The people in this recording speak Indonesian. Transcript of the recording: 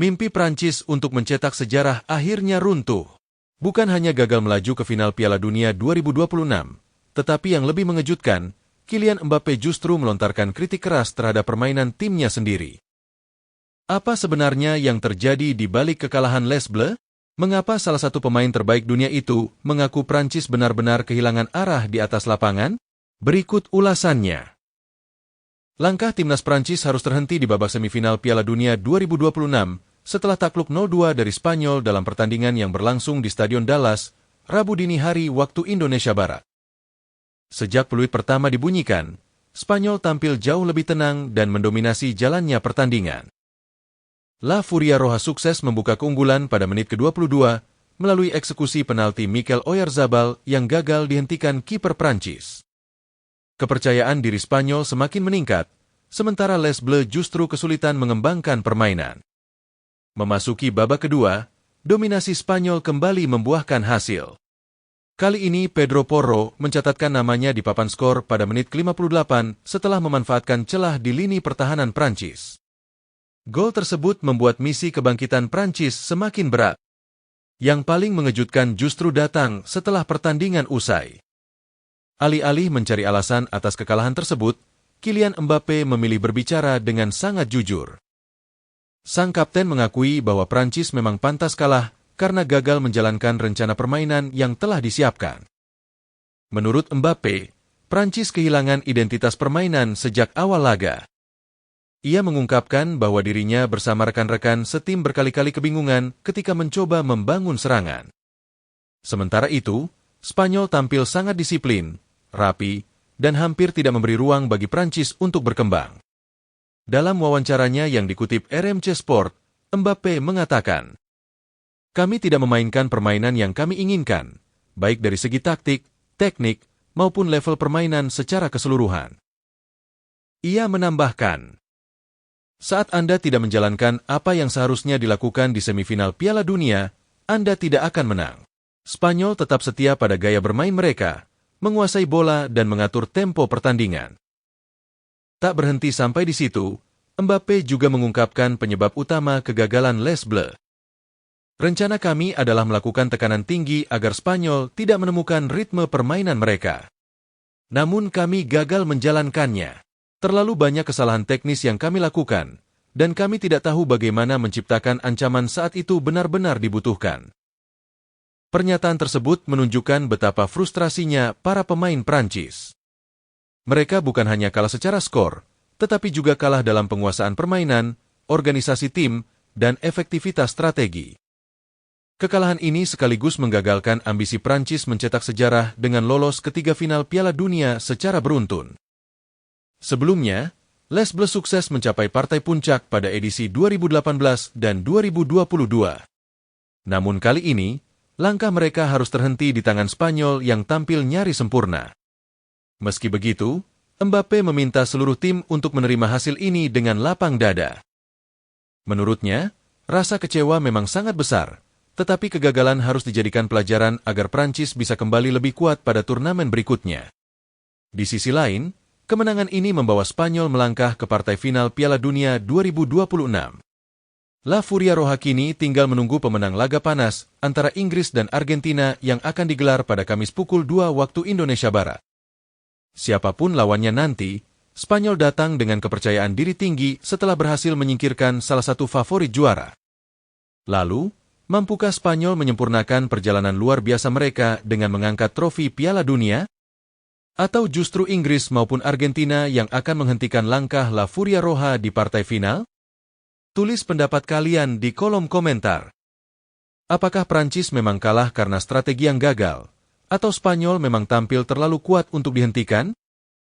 Mimpi Prancis untuk mencetak sejarah akhirnya runtuh. Bukan hanya gagal melaju ke final Piala Dunia 2026, tetapi yang lebih mengejutkan, Kylian Mbappe justru melontarkan kritik keras terhadap permainan timnya sendiri. Apa sebenarnya yang terjadi di balik kekalahan Les Bleus? Mengapa salah satu pemain terbaik dunia itu mengaku Prancis benar-benar kehilangan arah di atas lapangan? Berikut ulasannya. Langkah timnas Prancis harus terhenti di babak semifinal Piala Dunia 2026 setelah takluk 0-2 dari Spanyol dalam pertandingan yang berlangsung di Stadion Dallas, Rabu dini hari waktu Indonesia Barat. Sejak peluit pertama dibunyikan, Spanyol tampil jauh lebih tenang dan mendominasi jalannya pertandingan. La Furia Roja sukses membuka keunggulan pada menit ke-22 melalui eksekusi penalti Mikel Oyarzabal yang gagal dihentikan kiper Prancis. Kepercayaan diri Spanyol semakin meningkat, sementara Les Bleus justru kesulitan mengembangkan permainan. Memasuki babak kedua, dominasi Spanyol kembali membuahkan hasil. Kali ini Pedro Porro mencatatkan namanya di papan skor pada menit ke-58 setelah memanfaatkan celah di lini pertahanan Prancis. Gol tersebut membuat misi kebangkitan Prancis semakin berat. Yang paling mengejutkan justru datang setelah pertandingan usai. Alih-alih mencari alasan atas kekalahan tersebut, Kylian Mbappe memilih berbicara dengan sangat jujur. Sang kapten mengakui bahwa Prancis memang pantas kalah karena gagal menjalankan rencana permainan yang telah disiapkan. Menurut Mbappe, Prancis kehilangan identitas permainan sejak awal laga. Ia mengungkapkan bahwa dirinya bersama rekan-rekan setim berkali-kali kebingungan ketika mencoba membangun serangan. Sementara itu, Spanyol tampil sangat disiplin, rapi, dan hampir tidak memberi ruang bagi Prancis untuk berkembang. Dalam wawancaranya yang dikutip RMC Sport, Mbappe mengatakan, "Kami tidak memainkan permainan yang kami inginkan, baik dari segi taktik, teknik, maupun level permainan secara keseluruhan." Ia menambahkan, "Saat Anda tidak menjalankan apa yang seharusnya dilakukan di semifinal Piala Dunia, Anda tidak akan menang." Spanyol tetap setia pada gaya bermain mereka, menguasai bola dan mengatur tempo pertandingan. Tak berhenti sampai di situ, Mbappe juga mengungkapkan penyebab utama kegagalan Les Bleus. "Rencana kami adalah melakukan tekanan tinggi agar Spanyol tidak menemukan ritme permainan mereka. Namun kami gagal menjalankannya. Terlalu banyak kesalahan teknis yang kami lakukan, dan kami tidak tahu bagaimana menciptakan ancaman saat itu benar-benar dibutuhkan." Pernyataan tersebut menunjukkan betapa frustrasinya para pemain Prancis. Mereka bukan hanya kalah secara skor, tetapi juga kalah dalam penguasaan permainan, organisasi tim, dan efektivitas strategi. Kekalahan ini sekaligus menggagalkan ambisi Prancis mencetak sejarah dengan lolos ke 3 final Piala Dunia secara beruntun. Sebelumnya, Les Bleus sukses mencapai partai puncak pada edisi 2018 dan 2022. Namun kali ini, langkah mereka harus terhenti di tangan Spanyol yang tampil nyaris sempurna. Meski begitu, Mbappe meminta seluruh tim untuk menerima hasil ini dengan lapang dada. Menurutnya, rasa kecewa memang sangat besar, tetapi kegagalan harus dijadikan pelajaran agar Prancis bisa kembali lebih kuat pada turnamen berikutnya. Di sisi lain, kemenangan ini membawa Spanyol melangkah ke partai final Piala Dunia 2026. La Furia Roja kini tinggal menunggu pemenang laga panas antara Inggris dan Argentina yang akan digelar pada Kamis pukul 2 waktu Indonesia Barat. Siapapun lawannya nanti, Spanyol datang dengan kepercayaan diri tinggi setelah berhasil menyingkirkan salah satu favorit juara. Lalu, mampukah Spanyol menyempurnakan perjalanan luar biasa mereka dengan mengangkat trofi Piala Dunia? Atau justru Inggris maupun Argentina yang akan menghentikan langkah La Furia Roja di partai final? Tulis pendapat kalian di kolom komentar. Apakah Prancis memang kalah karena strategi yang gagal? Atau Spanyol memang tampil terlalu kuat untuk dihentikan?